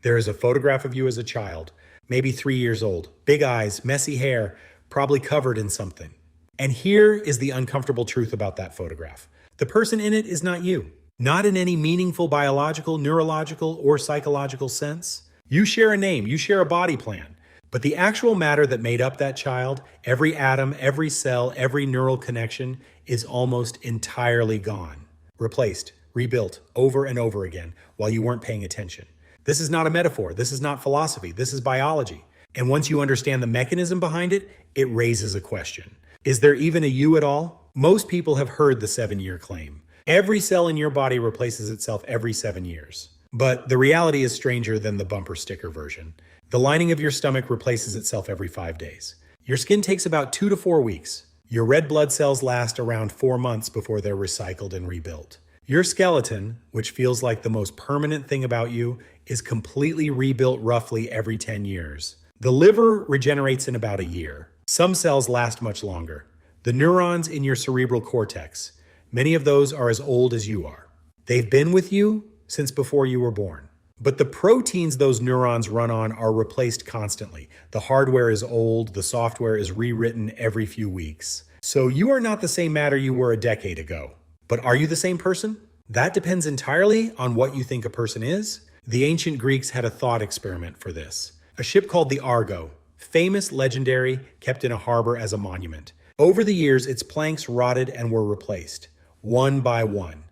There is a photograph of you as a child, maybe 3 years old, big eyes, messy hair, probably covered in something. And here is the uncomfortable truth about that photograph. The person in it is not you, not in any meaningful biological, neurological, or psychological sense. You share a name, you share a body plan, but the actual matter that made up that child, every atom, every cell, every neural connection, is almost entirely gone. Replaced, rebuilt, over and over again, while you weren't paying attention. This is not a metaphor, this is not philosophy, this is biology. And once you understand the mechanism behind it, it raises a question. Is there even a you at all? Most people have heard the 7-year claim. Every cell in your body replaces itself every 7 years. But the reality is stranger than the bumper sticker version. The lining of your stomach replaces itself every 5 days. Your skin takes about 2 to 4 weeks. Your red blood cells last around 4 months before they're recycled and rebuilt. Your skeleton, which feels like the most permanent thing about you, is completely rebuilt roughly every 10 years. The liver regenerates in about a year. Some cells last much longer. The neurons in your cerebral cortex, many of those are as old as you are. They've been with you since before you were born. But the proteins those neurons run on are replaced constantly. The hardware is old, the software is rewritten every few weeks. So you are not the same matter you were a decade ago. But are you the same person? That depends entirely on what you think a person is. The ancient Greeks had a thought experiment for this. A ship called the Argo, famous, legendary, kept in a harbor as a monument. Over the years, its planks rotted and were replaced, one by one,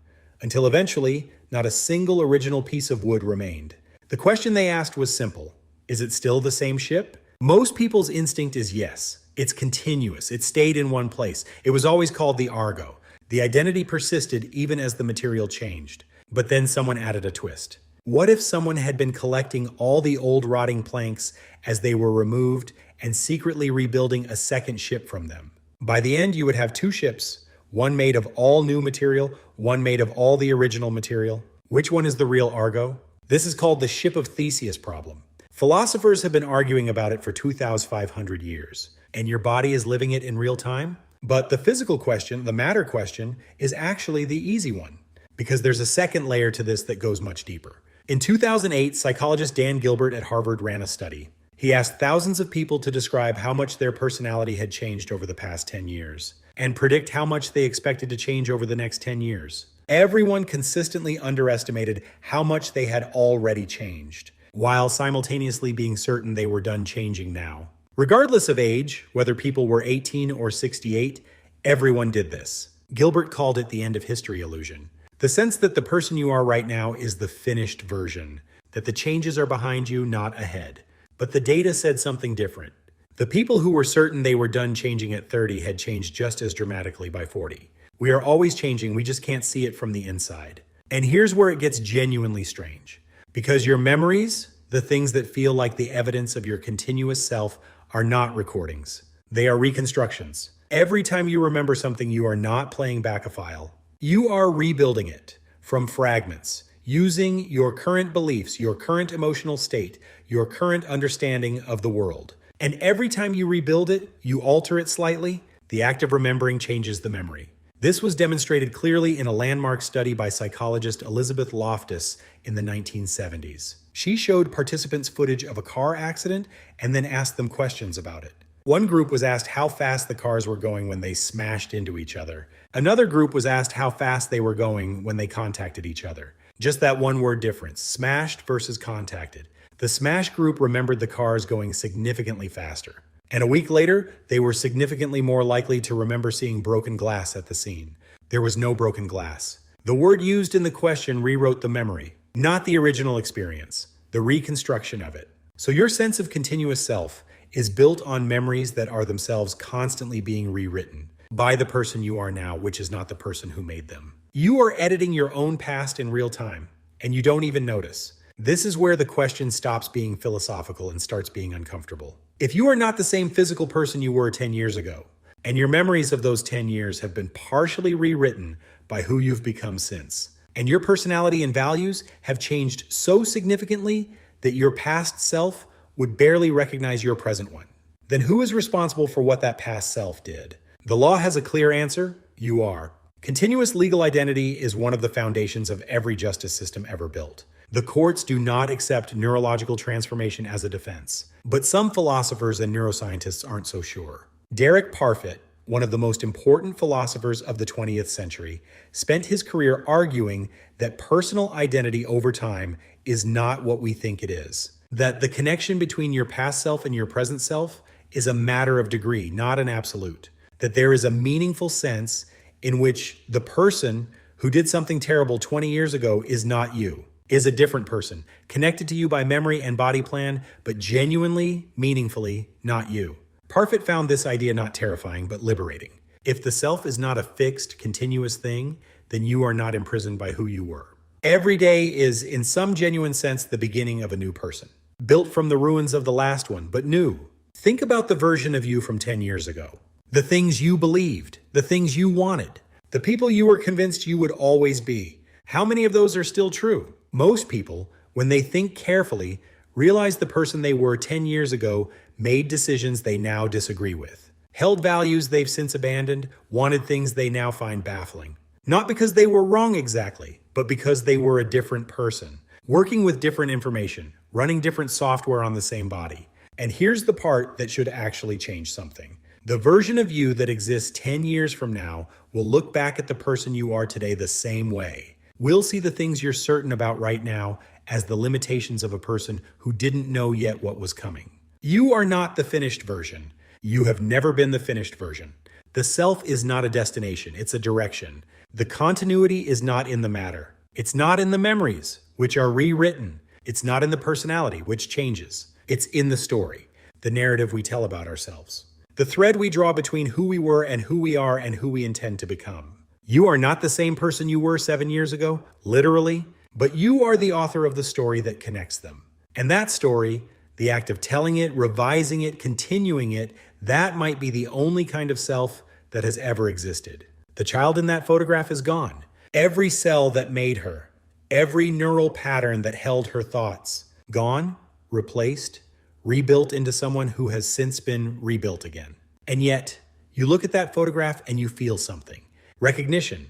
until eventually, not a single original piece of wood remained. The question they asked was simple. Is it still the same ship? Most people's instinct is yes. It's continuous. It stayed in one place. It was always called the Argo. The identity persisted even as the material changed. But then someone added a twist. What if someone had been collecting all the old rotting planks as they were removed and secretly rebuilding a second ship from them? By the end, you would have 2 ships, one made of all new material, one made of all the original material. Which one is the real Argo? This is called the Ship of Theseus problem. Philosophers have been arguing about it for 2,500 years, and your body is living it in real time? But the physical question, the matter question, is actually the easy one, because there's a second layer to this that goes much deeper. In 2008, psychologist Dan Gilbert at Harvard ran a study. He asked thousands of people to describe how much their personality had changed over the past 10 years, and predict how much they expected to change over the next 10 years. Everyone consistently underestimated how much they had already changed, while simultaneously being certain they were done changing now. Regardless of age, whether people were 18 or 68, everyone did this. Gilbert called it the end of history illusion. The sense that the person you are right now is the finished version, that the changes are behind you, not ahead. But the data said something different. The people who were certain they were done changing at 30 had changed just as dramatically by 40. We are always changing, we just can't see it from the inside. And here's where it gets genuinely strange. Because your memories, the things that feel like the evidence of your continuous self, are not recordings. They are reconstructions. Every time you remember something, you are not playing back a file. You are rebuilding it from fragments, using your current beliefs, your current emotional state, your current understanding of the world. And every time you rebuild it, you alter it slightly, the act of remembering changes the memory. This was demonstrated clearly in a landmark study by psychologist Elizabeth Loftus in the 1970s. She showed participants footage of a car accident and then asked them questions about it. One group was asked how fast the cars were going when they smashed into each other. Another group was asked how fast they were going when they contacted each other. Just that one word difference, smashed versus contacted. The smash group remembered the cars going significantly faster. And a week later, they were significantly more likely to remember seeing broken glass at the scene. There was no broken glass. The word used in the question rewrote the memory, not the original experience, the reconstruction of it. So your sense of continuous self is built on memories that are themselves constantly being rewritten by the person you are now, which is not the person who made them. You are editing your own past in real time, and you don't even notice. This is where the question stops being philosophical and starts being uncomfortable. If you are not the same physical person you were 10 years ago, and your memories of those 10 years have been partially rewritten by who you've become since, and your personality and values have changed so significantly that your past self would barely recognize your present one, then who is responsible for what that past self did? The law has a clear answer: you are. Continuous legal identity is one of the foundations of every justice system ever built. The courts do not accept neurological transformation as a defense, but some philosophers and neuroscientists aren't so sure. Derek Parfit, one of the most important philosophers of the 20th century, spent his career arguing that personal identity over time is not what we think it is. That the connection between your past self and your present self is a matter of degree, not an absolute. That there is a meaningful sense in which the person who did something terrible 20 years ago is not you, is a different person, connected to you by memory and body plan, but genuinely, meaningfully not you. Parfit found this idea not terrifying, but liberating. If the self is not a fixed, continuous thing, then you are not imprisoned by who you were. Every day is, in some genuine sense, the beginning of a new person. Built from the ruins of the last one, but new. Think about the version of you from 10 years ago. The things you believed, the things you wanted, the people you were convinced you would always be. How many of those are still true? Most people, when they think carefully, realize the person they were 10 years ago made decisions they now disagree with, held values they've since abandoned, wanted things they now find baffling. Not because they were wrong exactly, but because they were a different person, working with different information, running different software on the same body. And here's the part that should actually change something. The version of you that exists 10 years from now will look back at the person you are today the same way. We'll see the things you're certain about right now as the limitations of a person who didn't know yet what was coming. You are not the finished version. You have never been the finished version. The self is not a destination, it's a direction. The continuity is not in the matter. It's not in the memories, which are rewritten. It's not in the personality, which changes. It's in the story, the narrative we tell about ourselves. The thread we draw between who we were and who we are and who we intend to become. You are not the same person you were 7 years ago, literally, but you are the author of the story that connects them. And that story, the act of telling it, revising it, continuing it, that might be the only kind of self that has ever existed. The child in that photograph is gone. Every cell that made her, every neural pattern that held her thoughts, gone, replaced, rebuilt into someone who has since been rebuilt again. And yet, you look at that photograph and you feel something. Recognition,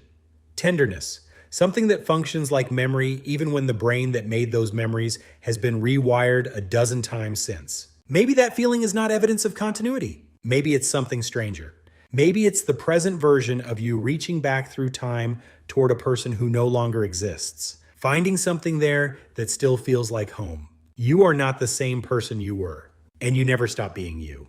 tenderness, something that functions like memory even when the brain that made those memories has been rewired a dozen times since. Maybe that feeling is not evidence of continuity. Maybe it's something stranger. Maybe it's the present version of you reaching back through time toward a person who no longer exists, finding something there that still feels like home. You are not the same person you were, and you never stop being you.